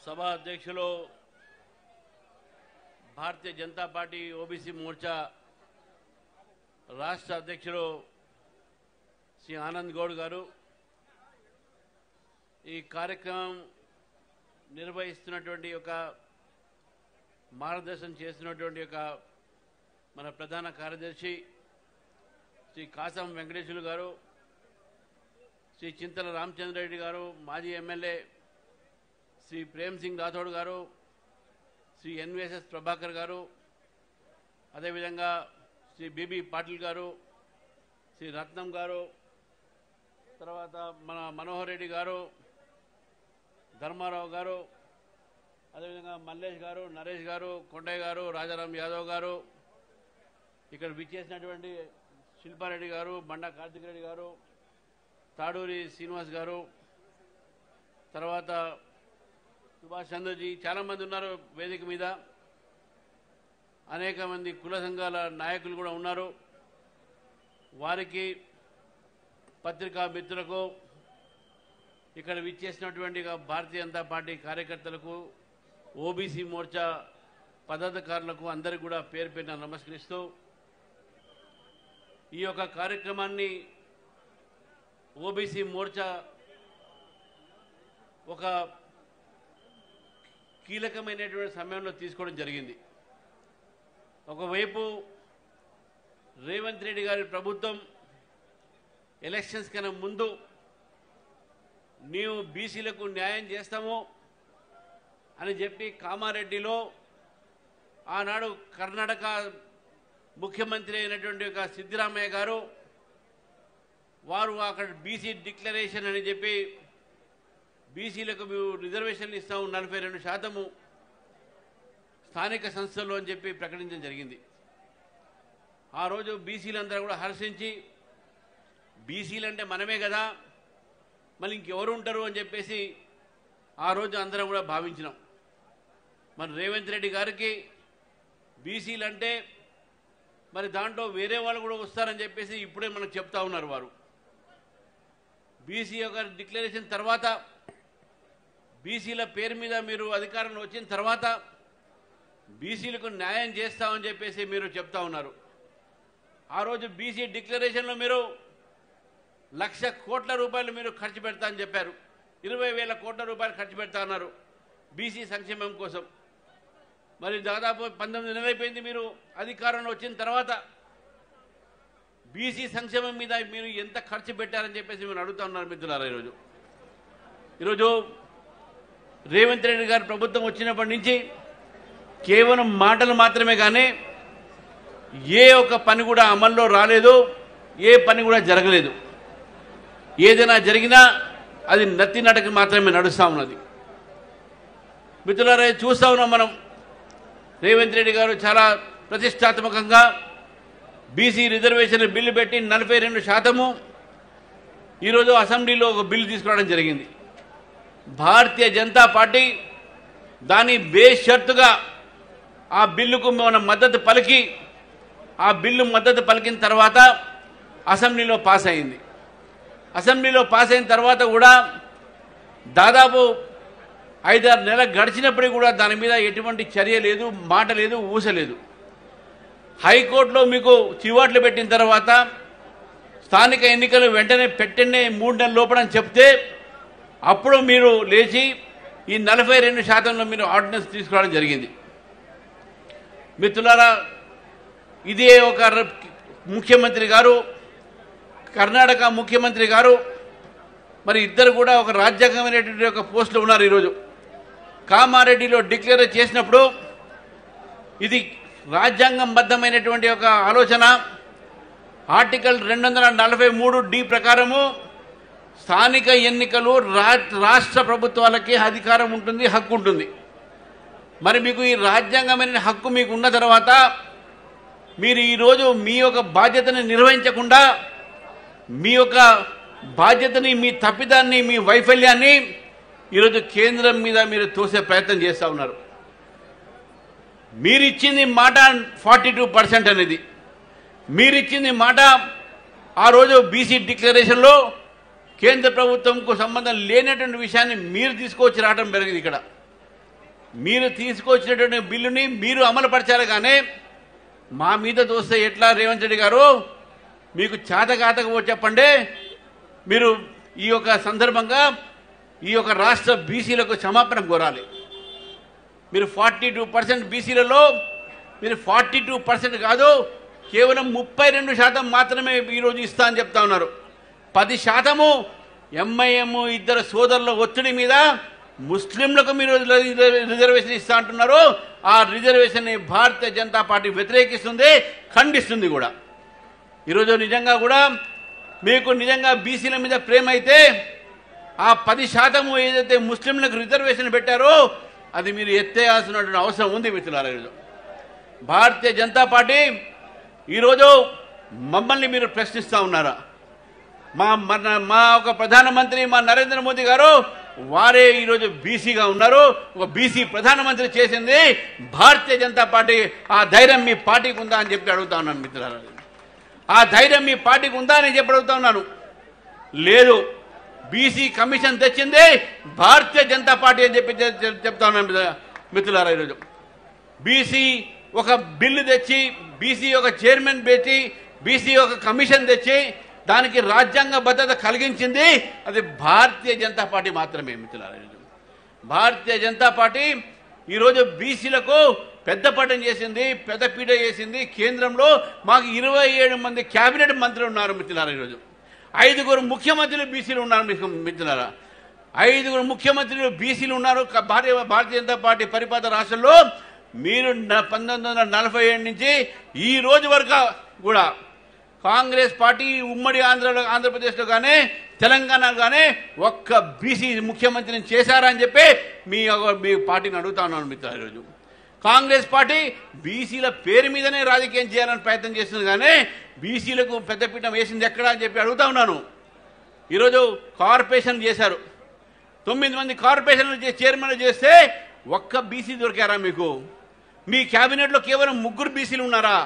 సభ అధ్యక్షులు Bharatiya Janata party OBC Morcha రాష్ట్ర అధ్యక్షులు శ్రీ ఆనంద్ గౌడ్ గారు ఈ కార్యక్రమం నిర్వహిస్తున్నటువంటి ఒక మార్గదర్శనం చేస్తున్నటువంటి ఒక మన ప్రధాన కార్యదర్శి శ్రీ కాసం వెంకటేశ్వర్లు గారు, శ్రీ చింతల రామచంద్రారెడ్డి గారు, మాజీ ఎమ్మెల్యే శ్రీ ప్రేమ్ సింగ్ రాథోడ్ గారు, శ్రీ ఎన్విఎస్ఎస్ ప్రభాకర్ గారు, అదేవిధంగా శ్రీ బీబీ పాటిల్ గారు, శ్రీ రత్నం గారు, తర్వాత మన మనోహర్ రెడ్డి గారు, ధర్మారావు గారు, అదేవిధంగా మల్లేష్ గారు, నరేష్ గారు, కొండయ్య గారు, రాజారాం యాదవ్ గారు, ఇక్కడ విచ్చేసినటువంటి శిల్పారెడ్డి గారు, బండా కార్తిక్ రెడ్డి గారు, తాడూరి శ్రీనివాస్ గారు, తర్వాత సుభాష్ చంద్రజీ, చాలామంది ఉన్నారు వేదిక మీద. అనేక మంది కుల సంఘాల నాయకులు కూడా ఉన్నారు. వారికి, పత్రికా మిత్రులకు, ఇక్కడ విచ్చేసినటువంటి భారతీయ జనతా పార్టీ కార్యకర్తలకు, ఓబీసీ మోర్చా పదాధికారులకు అందరికీ కూడా పేరు పేరున నమస్కరిస్తూ ఈ యొక్క కార్యక్రమాన్ని ఓబీసీ మోర్చా ఒక కీలకమైనటువంటి సమయంలో తీసుకోవడం జరిగింది. ఒకవైపు రేవంత్ రెడ్డి గారి ప్రభుత్వం ఎలక్షన్స్ కన్నా ముందు మేము బీసీలకు న్యాయం చేస్తాము అని చెప్పి కామారెడ్డిలో ఆనాడు కర్ణాటక ముఖ్యమంత్రి అయినటువంటి ఒక సిద్ధరామయ్య గారు వారు అక్కడ బీసీ డిక్లరేషన్ అని చెప్పి బీసీలకు రిజర్వేషన్లు ఇస్తాము 42% స్థానిక సంస్థల్లో అని చెప్పి ప్రకటించడం జరిగింది. ఆ రోజు బీసీలందరూ కూడా హర్షించి బీసీలు అంటే మనమే కదా, మళ్ళీ ఇంకెవరు ఉంటారు అని చెప్పేసి ఆ రోజు అందరం కూడా భావించినాం. మరి రేవంత్ రెడ్డి గారికి బీసీలు అంటే మరి దాంట్లో వేరే వాళ్ళు కూడా వస్తారని చెప్పేసి ఇప్పుడే మనకు చెప్తా ఉన్నారు. వారు బీసీ యొక్క డిక్లరేషన్ తర్వాత, బీసీల పేరు మీద మీరు అధికారంలో వచ్చిన తర్వాత బీసీలకు న్యాయం చేస్తామని చెప్పేసి మీరు చెప్తా ఉన్నారు. ఆ రోజు బీసీ డిక్లరేషన్లో మీరు 1,00,000 కోట్ల రూపాయలు మీరు ఖర్చు పెడతా అని చెప్పారు. 20,000 కోట్ల రూపాయలు ఖర్చు పెడతా అన్నారు బీసీ సంక్షేమం కోసం. మరి దాదాపు 19 నెలలు అయిపోయింది మీరు అధికారంలో వచ్చిన తర్వాత. బీసీ సంక్షేమం మీద మీరు ఎంత ఖర్చు పెట్టారని చెప్పేసి మీరు అడుగుతా ఉన్నారు మిత్రులారా. ఈరోజు రేవంత్ రెడ్డి గారి ప్రభుత్వం వచ్చినప్పటి నుంచి కేవలం మాటలు మాత్రమే కానీ ఏ ఒక్క పని కూడా అమల్లో రాలేదు, ఏ పని కూడా జరగలేదు. ఏదైనా జరిగినా అది నత్తి నడక మాత్రమే నడుస్తూ ఉన్నది. మిత్రులారా, చూస్తూ ఉన్నాం మనం. రేవంత్ రెడ్డి గారు చాలా ప్రతిష్టాత్మకంగా బీసీ రిజర్వేషన్ బిల్లు పెట్టి 42% ఈరోజు అసెంబ్లీలో ఒక బిల్లు తీసుకురావడం జరిగింది. భారతీయ జనతా పార్టీ దాని బేషరతుగా ఆ బిల్లుకు మనం మద్దతు పలికి, ఆ బిల్లు మద్దతు పలికిన తర్వాత అసెంబ్లీలో పాస్ అయింది. అసెంబ్లీలో పాస్ అయిన తర్వాత కూడా దాదాపు 5-6 నెలలు గడిచినప్పటికీ కూడా దాని మీద ఎటువంటి చర్య లేదు, మాట లేదు, ఊస లేదు. హైకోర్టులో మీకు చివాట్లు పెట్టిన తర్వాత స్థానిక ఎన్నికలు వెంటనే పెట్టండి 3 నెలల లోపల అని చెప్తే అప్పుడు మీరు లేచి ఈ 42%లో మీరు ఆర్డినెన్స్ తీసుకురావడం జరిగింది. మిత్రులారా, ఇదే ఒక ముఖ్యమంత్రి గారు, కర్ణాటక ముఖ్యమంత్రి గారు, మరి ఇద్దరు కూడా ఒక రాజ్యాంగమైనటువంటి ఒక పోస్టులో ఉన్నారు. ఈరోజు కామారెడ్డిలో డిక్లేర్ చేసినప్పుడు ఇది రాజ్యాంగబద్ధమైనటువంటి ఒక ఆలోచన. ఆర్టికల్ 243D ప్రకారము స్థానిక ఎన్నికలు రాష్ట్ర ప్రభుత్వాలకి అధికారం ఉంటుంది, హక్కు ఉంటుంది. మరి మీకు ఈ రాజ్యాంగమైన హక్కు మీకు ఉన్న తర్వాత మీరు ఈరోజు మీ యొక్క బాధ్యతని నిర్వహించకుండా మీ యొక్క బాధ్యతని, మీ తప్పిదాన్ని, మీ వైఫల్యాన్ని ఈరోజు కేంద్రం మీద మీరు తోసే ప్రయత్నం చేస్తూ ఉన్నారు. మీరిచ్చింది మాట 42% అనేది, మీరిచ్చింది మాట ఆ రోజు బీసీ డిక్లరేషన్లో కేంద్ర ప్రభుత్వంకు సంబంధం లేనటువంటి విషయాన్ని మీరు తీసుకొచ్చి రావడం జరిగింది. ఇక్కడ మీరు తీసుకొచ్చినటువంటి బిల్లుని మీరు అమలుపరచాలి కానీ మా మీద దోస్తే ఎట్లా రేవంత్ రెడ్డి గారు మీకు చేతకాతకపో చెప్పండి. మీరు ఈ యొక్క సందర్భంగా ఈ యొక్క రాష్ట్ర బీసీలకు క్షమాపణ కోరాలి. మీరు 42% బీసీలలో మీరు 42% కాదు, కేవలం 32% మాత్రమే ఈరోజు ఇస్తా అని చెప్తా ఉన్నారు. 10% ఎంఐఎం ఇద్దరు సోదరుల ఒత్తిడి మీద ముస్లింలకు మీరు రిజర్వేషన్ ఇస్తా అంటున్నారు. ఆ రిజర్వేషన్ భారతీయ జనతా పార్టీ వ్యతిరేకిస్తుంది, ఖండిస్తుంది కూడా. ఈరోజు నిజంగా కూడా మీకు నిజంగా బీసీల మీద ప్రేమ అయితే ఆ 10% ఏదైతే ముస్లింలకు రిజర్వేషన్ పెట్టారో అది మీరు ఎత్తేయాల్సినటువంటి అవసరం ఉంది మిత్రులారా. ఈరోజు భారతీయ జనతా పార్టీ ఈరోజు మమ్మల్ని మీరు ప్రశ్నిస్తూ ఉన్నారా? మా ఒక ప్రధానమంత్రి మా నరేంద్ర మోదీ గారు వారే ఈరోజు బీసీగా ఉన్నారు. ఒక బీసీ ప్రధానమంత్రి చేసింది భారతీయ జనతా పార్టీ. ఆ ధైర్యం మీ పార్టీకి ఉందా అని చెప్పి అడుగుతా ఉన్నాను మిత్రులారా. ఆ ధైర్యం మీ పార్టీకి ఉందా అని చెప్పి అడుగుతా ఉన్నాను. లేదు, బీసీ కమిషన్ తెచ్చింది భారతీయ జనతా పార్టీ అని చెప్పి చెప్తా ఉన్నాను మిత్రులారా. ఈరోజు బీసీ ఒక బిల్లు తెచ్చి, బీసీ ఒక చైర్మన్ పెట్టి, బీసీ ఒక కమిషన్ తెచ్చి దానికి రాజ్యాంగ భద్రత కలిగించింది అది భారతీయ జనతా పార్టీ మాత్రమే మిత్రులారా. భారతీయ జనతా పార్టీ ఈరోజు బీసీలకు పెద్దపీట చేసింది, పెద్దపీట చేసింది. కేంద్రంలో మాకు 27 మంది కేబినెట్ మంత్రులు ఉన్నారు మిత్రులారా. ఈరోజు 5 ముఖ్యమంత్రులు బీసీలు ఉన్నారు మిత్రులారా. 5 ముఖ్యమంత్రులు బీసీలు ఉన్నారు భారతీయ జనతా పార్టీ పరిపాలన రాష్ట్రంలో. మీరు 1947 నుంచి ఈ రోజు వరకు కూడా కాంగ్రెస్ పార్టీ ఉమ్మడి ఆంధ్రప్రదేశ్లో కానీ తెలంగాణలో కానీ ఒక్క బీసీ ముఖ్యమంత్రిని చేశారా అని చెప్పి మీ పార్టీని అడుగుతా ఉన్నాను మిత్రులు. ఈరోజు కాంగ్రెస్ పార్టీ బీసీల పేరు మీదనే రాజకీయం చేయాలని ప్రయత్నం చేస్తుంది కానీ బీసీలకు పెద్దపీఠం వేసింది ఎక్కడా అని చెప్పి అడుగుతా ఉన్నాను. ఈరోజు కార్పొరేషన్ చేశారు, 9 మంది కార్పొరేషన్లు చైర్మన్లు చేస్తే ఒక్క బీసీ దొరికారా మీకు? మీ క్యాబినెట్లో కేవలం 3 బీసీలు ఉన్నారా?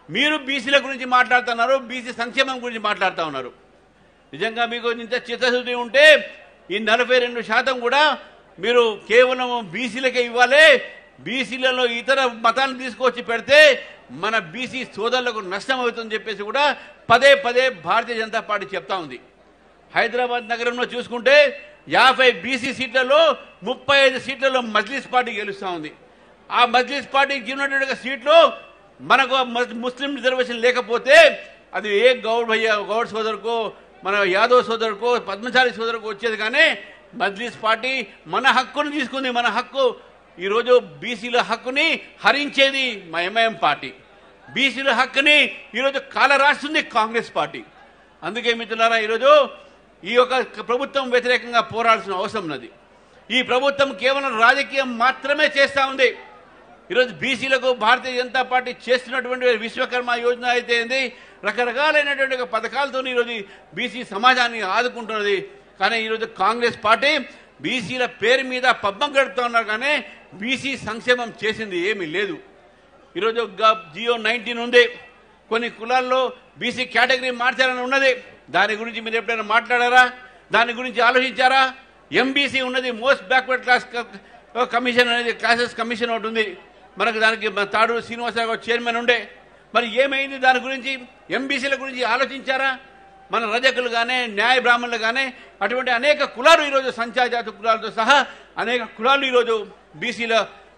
మీరు బీసీల గురించి మాట్లాడుతున్నారు, బీసీ సంక్షేమం గురించి మాట్లాడుతూ ఉన్నారు. నిజంగా మీకు ఇంత చిత్తశుద్ధి ఉంటే ఈ 42% కూడా మీరు కేవలం బీసీలకే ఇవ్వాలి. బీసీలలో ఇతర మతాలను తీసుకొచ్చి పెడితే మన బీసీ సోదరులకు నష్టం అవుతుందని చెప్పేసి కూడా పదే భారతీయ జనతా పార్టీ చెప్తా ఉంది. హైదరాబాద్ నగరంలో చూసుకుంటే 50 బీసీ సీట్లలో 35 సీట్లలో మజ్లిస్ పార్టీ గెలుస్తూ ఉంది. ఆ మజ్లిస్ పార్టీకి ఉన్నటువంటి సీట్లు మనకు ముస్లిం రిజర్వేషన్ లేకపోతే అది ఏ గౌడ్ సోదరుకో మన యాదవ్ సోదరుకో పద్మశాలి సోదరుకో వచ్చేది. కానీ మజ్లిస్ పార్టీ మన హక్కును తీసుకుంది. మన హక్కు ఈరోజు బీసీల హక్కుని హరించేది మా ఎంఐఎం పార్టీ. బీసీల హక్కుని ఈరోజు కాల రాస్తుంది కాంగ్రెస్ పార్టీ. అందుకే మిత్రులారా ఈరోజు ఈ యొక్క ప్రభుత్వం వ్యతిరేకంగా పోరాడాల్సిన అవసరం ఉన్నది. ఈ ప్రభుత్వం కేవలం రాజకీయం మాత్రమే చేస్తూ ఉంది. ఈరోజు బీసీలకు భారతీయ జనతా పార్టీ చేస్తున్నటువంటి విశ్వకర్మ యోజన అయితే ఏంది, రకరకాలైనటువంటి పథకాలతో ఈరోజు బీసీ సమాజాన్ని ఆదుకుంటున్నది. కానీ ఈరోజు కాంగ్రెస్ పార్టీ బీసీల పేరు మీద పబ్బం గడుపుతూ ఉన్నారు కానీ బీసీ సంక్షేమం చేసింది ఏమీ లేదు. ఈరోజు జియో 19 ఉంది, కొన్ని కులాల్లో బీసీ కేటగిరీ మార్చాలని ఉన్నది. దాని గురించి మీరు ఎప్పుడైనా మాట్లాడారా? దాని గురించి ఆలోచించారా? ఎంబీసీ ఉన్నది, మోస్ట్ బ్యాక్వర్డ్ క్లాస్ కమిషన్ అనేది క్లాసెస్ కమిషన్ ఒకటి ఉంది మనకు. దానికి తాడూరు శ్రీనివాసరావు చైర్మన్ ఉండే. మరి ఏమైంది దాని గురించి? ఎంబీసీల గురించి ఆలోచించారా? మన రజకులు కానీ న్యాయ బ్రాహ్మణులు కానీ అటువంటి అనేక కులాలు ఈరోజు సంచాజాతి కులాలతో సహా అనేక కులాలు ఈరోజు బీసీల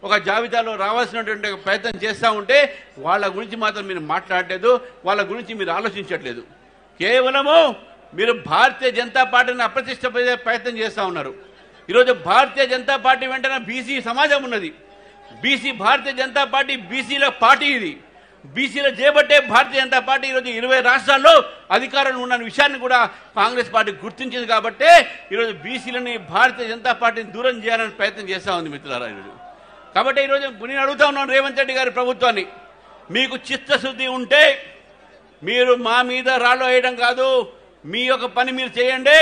ఒక జాబితాలో రావాల్సినటువంటి ప్రయత్నం చేస్తూ ఉంటే వాళ్ళ గురించి మాత్రం మీరు మాట్లాడలేదు, వాళ్ళ గురించి మీరు ఆలోచించట్లేదు. కేవలము మీరు భారతీయ జనతా పార్టీని అప్రతిష్ట ప్రయత్నం చేస్తూ ఉన్నారు. ఈరోజు భారతీయ జనతా పార్టీ వెంటనే బీసీ సమాజం ఉన్నది. భారతీయ జనతా పార్టీ బీసీల పార్టీ. ఇది బీసీల చేపట్టే భారతీయ జనతా పార్టీ ఈరోజు 20 రాష్ట్రాల్లో అధికారంలో ఉన్న విషయాన్ని కూడా కాంగ్రెస్ పార్టీ గుర్తించింది. కాబట్టి ఈరోజు బీసీలని భారతీయ జనతా పార్టీని దూరం చేయాలని ప్రయత్నం చేస్తూ ఉంది మిత్రులారా ఈరోజు. కాబట్టి ఈరోజు నేను అడుగుతా ఉన్నాను రేవంత్ రెడ్డి గారి ప్రభుత్వాన్ని, మీకు చిత్తశుద్ధి ఉంటే మీరు మా మీద రాళ్ళు వేయడం కాదు, మీ యొక్క పని మీరు చేయండి.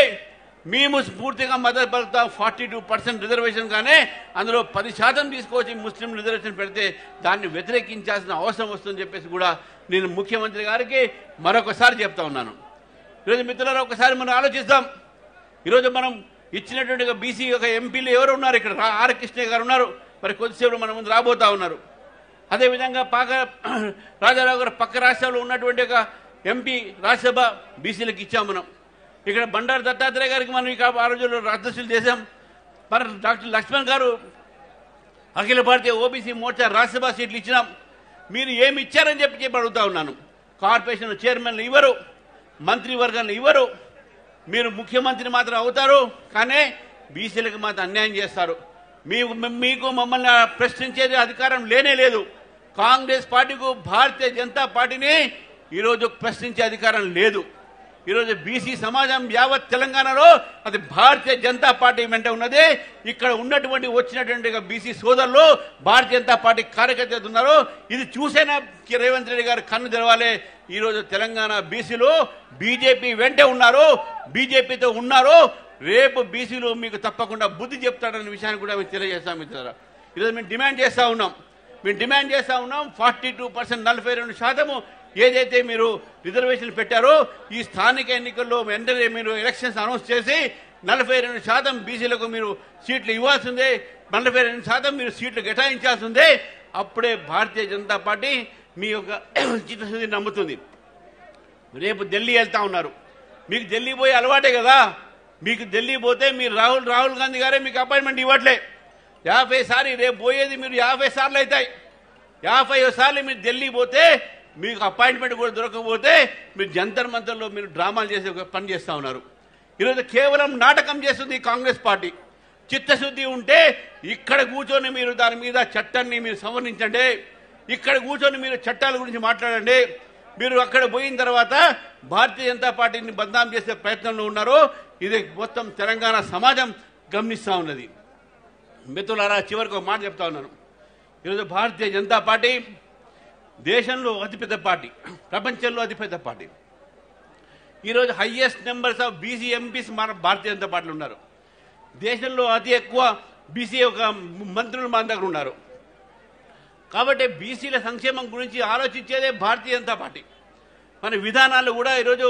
మేము పూర్తిగా మద్దతు పలుకుతాం. 42% రిజర్వేషన్ కానీ అందులో 10% తీసుకొచ్చి ముస్లిం రిజర్వేషన్ పెడితే దాన్ని వ్యతిరేకించాల్సిన అవసరం వస్తుందని చెప్పేసి కూడా నేను ముఖ్యమంత్రి గారికి మరొకసారి చెప్తా ఉన్నాను. ఈరోజు మిత్రులారా ఒకసారి మనం ఆలోచిస్తాం. ఈరోజు మనం ఇచ్చినటువంటి బీసీ యొక్క ఎంపీలు ఎవరు ఉన్నారు? ఇక్కడ ఆర్ కృష్ణయ్య గారు ఉన్నారు, మరి కొద్దిసేపు మన ముందు రాబోతా ఉన్నారు. అదేవిధంగా రాజారావు గారు పక్క రాష్ట్రంలో ఉన్నటువంటి ఒక ఎంపీ రాజ్యసభ బీసీలకు ఇచ్చాం మనం. ఇక్కడ బండారు దత్తాత్రేయ గారికి మనం ఇక ఆ రోజుల్లో రాజదర్శులు చేశాం. మరి డాక్టర్ లక్ష్మణ్ గారు అఖిల భారతీయ ఓబీసీ మోర్చా రాజ్యసభ సీట్లు ఇచ్చినాం. మీరు ఏమి ఇచ్చారని చెప్పి అడుగుతా ఉన్నాను. కార్పొరేషన్ చైర్మన్లు ఇవ్వరు, మంత్రివర్గాన్ని ఇవ్వరు, మీరు ముఖ్యమంత్రి మాత్రం అవుతారు, కానీ బీసీలకు మాత్రం అన్యాయం చేస్తారు. మీకు మమ్మల్ని ప్రశ్నించేది అధికారం లేనే లేదు. కాంగ్రెస్ పార్టీకు భారతీయ జనతా పార్టీని ఈరోజు ప్రశ్నించే అధికారం లేదు. ఈరోజు బీసీ సమాజం యావత్ తెలంగాణలో అది భారతీయ జనతా పార్టీ వెంట ఉన్నది. ఇక్కడ ఉన్నటువంటి వచ్చినటువంటి బీసీ సోదరులు భారతీయ జనతా పార్టీ కార్యకర్తలు ఉన్నారు. ఇది చూసేనా రేవంత్ రెడ్డి గారు కన్ను తెరవాలి. ఈరోజు తెలంగాణ బీసీలు బీజేపీ వెంటే ఉన్నారు, బీజేపీతో ఉన్నారు. రేపు బీసీలు మీకు తప్పకుండా బుద్ధి చెప్తాడనే విషయాన్ని కూడా మేము తెలియజేస్తాం మిత్రులారా. ఈరోజు మేము డిమాండ్ చేస్తూ ఉన్నాం 42% 42% ఏదైతే మీరు రిజర్వేషన్లు పెట్టారో ఈ స్థానిక ఎన్నికల్లో వెంటనే మీరు ఎలక్షన్స్ అనౌన్స్ చేసి 42% బీసీలకు మీరు సీట్లు ఇవ్వాల్సిందే, 42% మీరు సీట్లు కేటాయించాల్సిందే. అప్పుడే భారతీయ జనతా పార్టీ మీ యొక్క చిత్తశుద్ధిని నమ్ముతుంది. రేపు ఢిల్లీ వెళ్తా ఉన్నారు. మీకు ఢిల్లీ పోయి అలవాటే కదా. మీకు ఢిల్లీ పోతే మీరు రాహుల్ గాంధీ గారే మీకు అపాయింట్మెంట్ ఇవ్వట్లే. 50 సార్లు రేపు పోయేది మీరు 50 సార్లు అవుతాయి. 50 సార్లు మీరు ఢిల్లీ పోతే మీకు అపాయింట్మెంట్ కూడా దొరకకపోతే మీరు జంతర్ మంతర్లో మీరు డ్రామాలు చేసే పని చేస్తూ ఉన్నారు. ఈరోజు కేవలం నాటకం చేస్తుంది కాంగ్రెస్ పార్టీ. చిత్తశుద్ధి ఉంటే ఇక్కడ కూర్చొని మీరు దాని మీద చట్టాన్ని మీరు సవరించండి, ఇక్కడ కూర్చొని మీరు చట్టాల గురించి మాట్లాడండి. మీరు అక్కడ పోయిన తర్వాత భారతీయ జనతా పార్టీని బదనాం చేసే ప్రయత్నంలో ఉన్నారు. ఇది మొత్తం తెలంగాణ సమాజం గమనిస్తూ ఉన్నది. మిత్రులారా, చివరికి ఒక మాట చెప్తా ఉన్నాను. ఈరోజు భారతీయ జనతా పార్టీ దేశంలో అతిపెద్ద పార్టీ, ప్రపంచంలో అతిపెద్ద పార్టీ. ఈరోజు highest numbers of BC MPs మన భారతీయ జనతా పార్టీలో ఉన్నారు. దేశంలో అతి ఎక్కువ బీసీ ఒక మంత్రులు మన దగ్గర ఉన్నారు. కాబట్టి బీసీల సంక్షేమం గురించి ఆలోచించేదే భారతీయ జనతా పార్టీ. మన విధానాలు కూడా ఈరోజు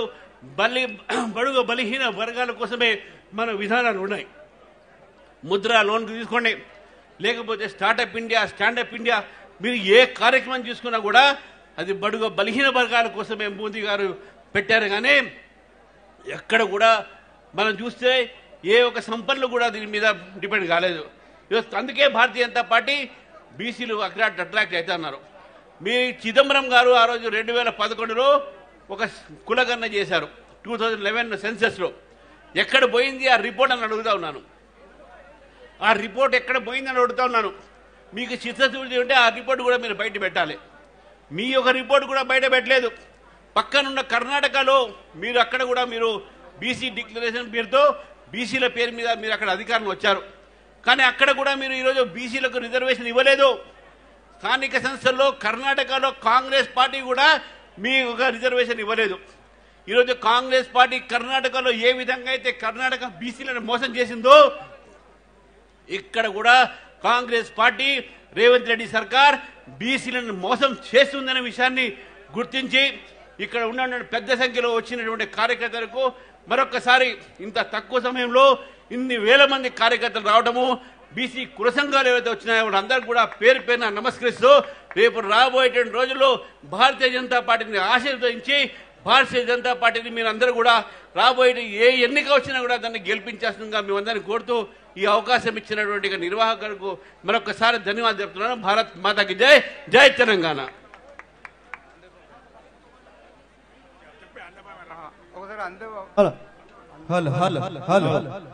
బడుగు బలహీన వర్గాల కోసమే మన విధానాలు ఉన్నాయి. ముద్రా లోన్ తీసుకోండి, లేకపోతే స్టార్టప్ ఇండియా, స్టాండప్ ఇండియా, మీరు ఏ కార్యక్రమం చూసుకున్నా కూడా అది బడుగు బలహీన వర్గాల కోసమే మోదీ గారు పెట్టారు. కానీ ఎక్కడ కూడా మనం చూస్తే ఏ ఒక సంపన్నులు కూడా దీని మీద డిపెండ్ కాలేదు. అందుకే భారతీయ జనతా పార్టీ బీసీలు అట్రాక్ట్ అవుతా ఉన్నారు. మీ చిదంబరం గారు ఆ రోజు 2011లో ఒక కులగణన చేశారు 2011 సెన్సెస్లో. ఎక్కడ పోయింది ఆ రిపోర్ట్ అని అడుగుతా ఉన్నాను. ఆ రిపోర్ట్ ఎక్కడ పోయిందని అడుగుతా ఉన్నాను. మీకు చిత్తశుద్ధి ఉంటే ఆ రిపోర్ట్ కూడా మీరు బయట పెట్టాలి. మీ యొక్క రిపోర్ట్ కూడా బయట పెట్టలేదు. పక్కనున్న కర్ణాటకలో మీరు అక్కడ కూడా మీరు బీసీ డిక్లరేషన్ పేరుతో బీసీల పేరు మీద మీరు అక్కడ అధికారం వచ్చారు. కానీ అక్కడ కూడా మీరు ఈరోజు బీసీలకు రిజర్వేషన్ ఇవ్వలేదు. స్థానిక సంస్థల్లో కర్ణాటకలో కాంగ్రెస్ పార్టీ కూడా మీ ఒక రిజర్వేషన్ ఇవ్వలేదు. ఈరోజు కాంగ్రెస్ పార్టీ కర్ణాటకలో ఏ విధంగా అయితే కర్ణాటక బీసీలను మోసం చేసిందో ఇక్కడ కూడా కాంగ్రెస్ పార్టీ రేవంత్ రెడ్డి సర్కార్ బీసీలను మోసం చేస్తుందనే విషయాన్ని గుర్తించి ఇక్కడ ఉన్న పెద్ద సంఖ్యలో వచ్చినటువంటి కార్యకర్తలకు మరొకసారి ఇంత తక్కువ సమయంలో ఇన్ని వేల మంది కార్యకర్తలు రావడము, బీసీ కుల సంఘాలు ఏవైతే వచ్చినాయో వాళ్ళందరికీ కూడా పేరు పేరున నమస్కరిస్తూ రేపు రాబోయేటువంటి రోజుల్లో భారతీయ జనతా పార్టీని ఆశీర్వదించి భారతీయ జనతా పార్టీని మీరందరూ కూడా రాబోయే ఏ ఎన్నిక వచ్చినా కూడా దాన్ని గెలిపించాల్సిందిగా మేమందరినీ కోరుతూ ఈ అవకాశం ఇచ్చినటువంటి నిర్వాహకులకు మరొకసారి ధన్యవాదాలు చెప్తున్నాను. భారత్ మాతాకి జై, జై Telangana. Hello hello hello hello